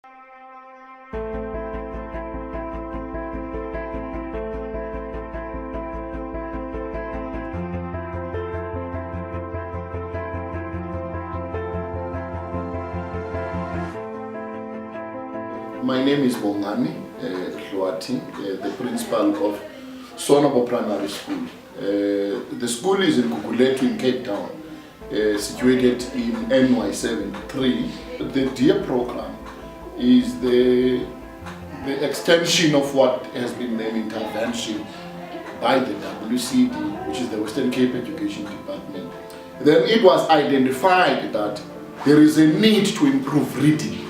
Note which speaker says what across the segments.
Speaker 1: My name is Bongani Hluati, the principal of Sonwabo Primary School. The school is in Gugulethu in Cape Town, situated in NY73. The DEAR program is the extension of what has been named intervention by the WCD, which is the Western Cape Education Department. Then it was identified that there is a need to improve reading.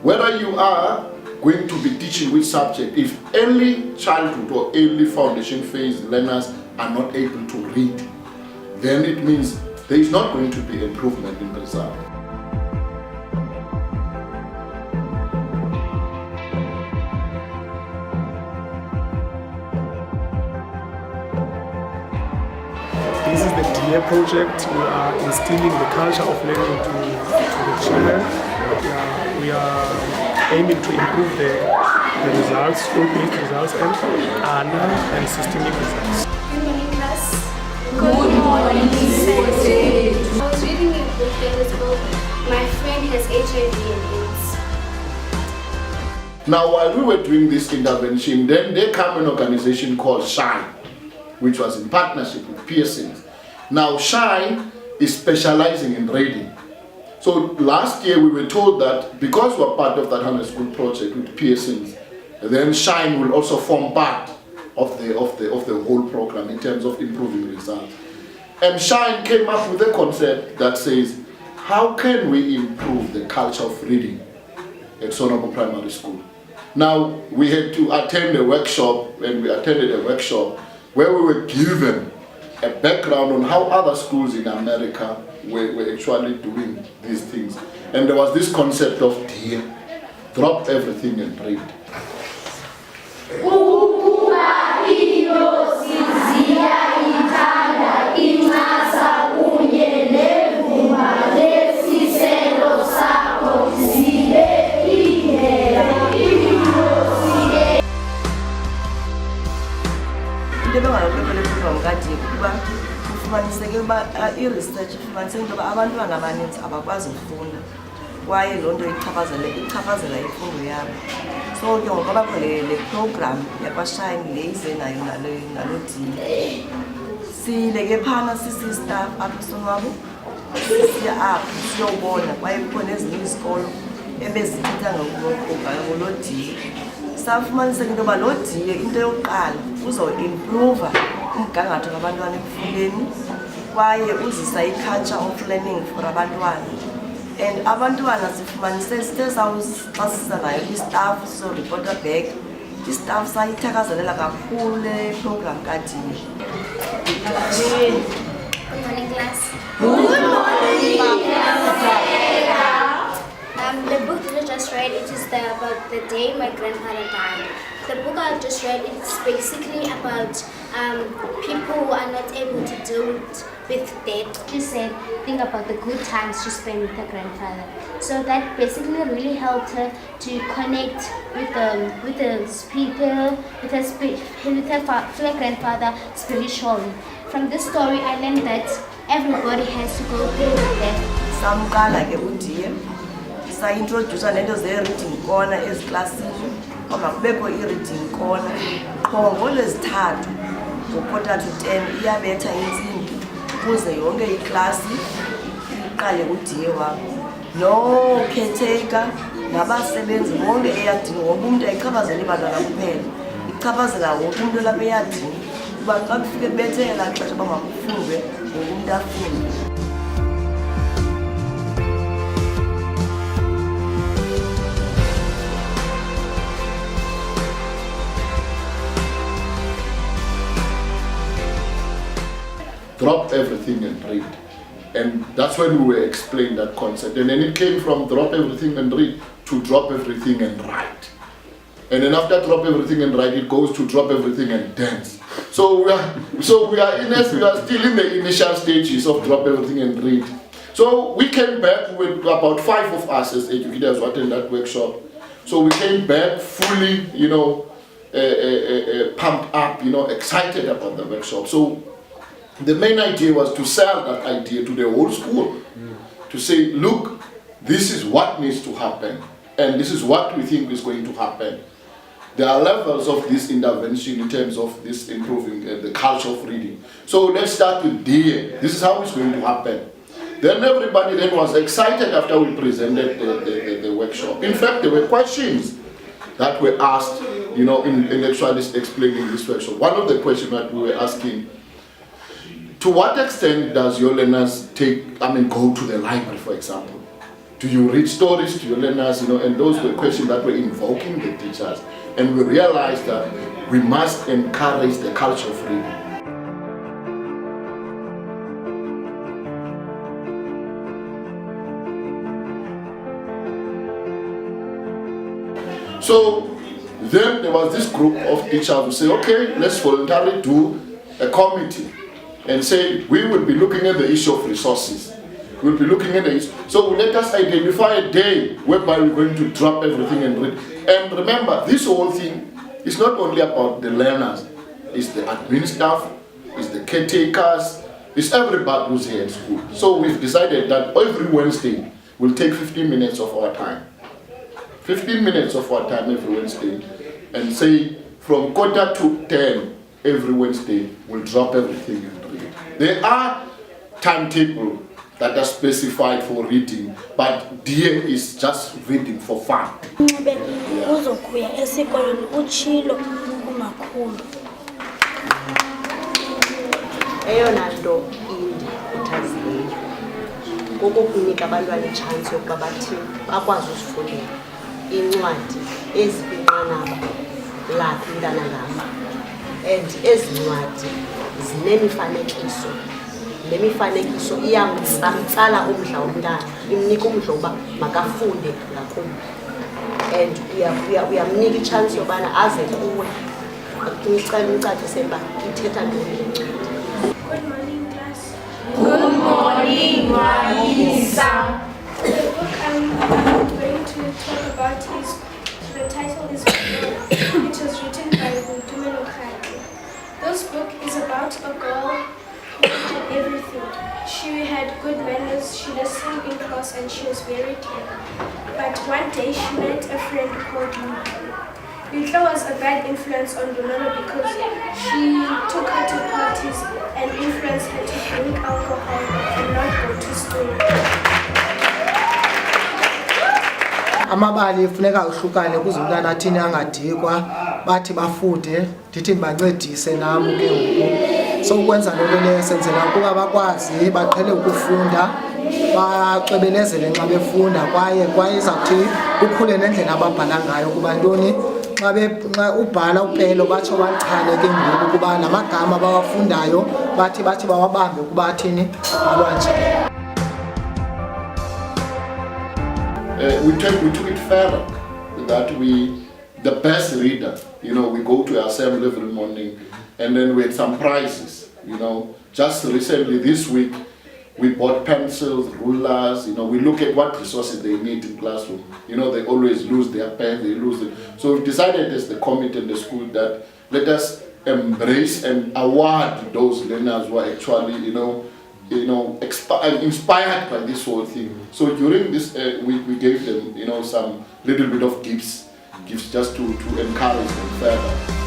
Speaker 1: Whether you are going to be teaching which subject, if early childhood or early foundation phase learners are not able to read, then it means there is not going to be improvement in the result.
Speaker 2: This is the DEAR project. We are instilling the culture of learning to the children. We are aiming to improve the results, school-based results, and ANA and systemic results.
Speaker 3: Good morning, class.
Speaker 4: Good morning,
Speaker 3: I was reading a book that was called My Friend Has HIV and AIDS.
Speaker 1: Now, while we were doing this intervention, then there came an organization called SHINE, which was in partnership with Pearson's. Now, SHINE is specializing in reading. So last year we were told that because we're part of that 100 school project with Pearson's, then SHINE will also form part of the whole program in terms of improving results. And SHINE came up with a concept that says, how can we improve the culture of reading at Sonwabo Primary School? Now, we had to attend a workshop, and we attended a workshop where we were given a background on how other schools in America were actually doing these things. And there was this concept of DEAR, drop everything and read.
Speaker 4: kufumaniseke ukuba i-research ifumaniseke into yoba abantwana abaninzi abakwazi ukufunda kwaye loo nto ichaphazela imfundo yabo. So ke ngoku abakho le program yakwaShine le ize nayo ngaloo DEAR. Sile ke phana sisi-staff apha eSonwabo, sisiya apho siyobona kwaye kukho nezinye izikolo ebezithetha ngoloo DEAR. Safumaniseka into yoba loo DEAR into yokuqala uzo-improva umgangatho wabantwana ekufundeni kwaye uzisa i-culture of learning for abantwana. And abantwana sifumanise sithe xa siza nayo i-staff sizoripota back, i-staff sayithakazelela kakhulu le program ka-DEAR.
Speaker 3: Good morning, class.
Speaker 4: Good morning,
Speaker 3: The book that I just read, it is about the day my grandfather died. The book I just read, it's basically about people who are not able to deal with death. She said, think about the good times she spent with her grandfather. So that basically really helped her to connect with the people, with her grandfather spiritually. From this story, I learned that everybody has to go through death.
Speaker 4: Samqala ke uDEAR sa-introduce nento ze-reading corner eziklasini, ngoba kubekho i-reading corner qho ngoLwezithathu ngo-10:45 iyabetha intsimbi ukuze yonke iklasi iqale uDEAR wabo. No-caretaker nabasebenzi bonke eyadini, wonke umntu ayichaphazeli bantwana kuphela, ichaphazela wonke umntu lapha eyadini uba xa kufike kubethe elaa xesha uba makufundwe wonke umntu afunde.
Speaker 1: Drop everything and read. And that's when we were explained that concept. And then it came from drop everything and read to drop everything and write. And then after drop everything and write, it goes to drop everything and dance. So we are still in the initial stages of drop everything and read. So we came back with about 5 of us as educators who attended that workshop. So we came back fully, pumped up, excited about the workshop. So the main idea was to sell that idea to the whole school, to say, look, this is what needs to happen, and this is what we think is going to happen. There are levels of this intervention in terms of this improving the culture of reading. So let's start with DA. This is how it's going to happen. Then everybody then was excited after we presented the workshop. In fact, there were questions that were asked, in actually explaining this workshop. One of the questions that we were asking, to what extent does your learners go to the library, for example? Do you read stories to your learners, and those were questions that were invoking the teachers. And we realized that we must encourage the culture of reading. So then there was this group of teachers who say, okay, let's voluntarily do a committee and say we will be looking at the issue of resources. We'll be looking at the issue. So let us identify a day whereby we're going to drop everything and read. And remember, this whole thing is not only about the learners, it's the admin staff, it's the caretakers, it's everybody who's here at school. So we've decided that every Wednesday we'll take 15 minutes of our time. 15 minutes of our time every Wednesday, and say from 9:45 every Wednesday we'll drop everything and read. There are timetables that are specified for reading, but DA is just reading for fun.
Speaker 5: Uzokuya esikolweni utshilo umakhulu.
Speaker 6: Eyona nto indikuthazileyo kokukunika abantwana itshansi yokuba bathini bakwazi uzifundela incwadi ezikwinqanaba lakhe umntana ngam, and ezi ncwadi zinemifanekiso. Le mifanekiso iyamtsala umdla womntana, imnika umdla woba makafunde ngakumbi, and uyamnika itshansi yobana aze kuwe akunicela umcacise uba ithetha ntoni le ncwadi.
Speaker 7: Good morning, class.
Speaker 8: Good morning, Marisa.
Speaker 7: The book I'm going to talk about the title is It was written by Dumelo Khadi. This book is about a girl who had everything. She had good manners, she listened in class, and she was very clever. But one day she met a friend called Lutla. Lutla was a bad influence on Dumelo because she took her to parties and influenced her to drink alcohol and not go to school.
Speaker 9: Amabali funeka uhlukane kuze umntana athini angadikwa bathi bafunde ndithi ndibancedise nam ke ngoku. So ukwenza loo nto leyo senzela ukuba bakwazi baqhele ukufunda baxebelezele nxa befunda kwaye izawuthi kukhule nendlela ababhala ngayo kuba ntoni xa ubhala upelo batsho bachane ke ngoku ukuba namagama abawafundayo bathi bawabambe ukuba athini abhalwa nje.
Speaker 1: We took it further that the best reader, we go to assembly every morning, and then we had some prizes, Just recently this week, we bought pencils, rulers, we look at what resources they need in classroom. They always lose their pen, they lose it. So we decided as the committee in the school that let us embrace and award those learners who are actually, inspired by this whole thing. So during this week, we gave them, some little bit of gifts just to encourage them further.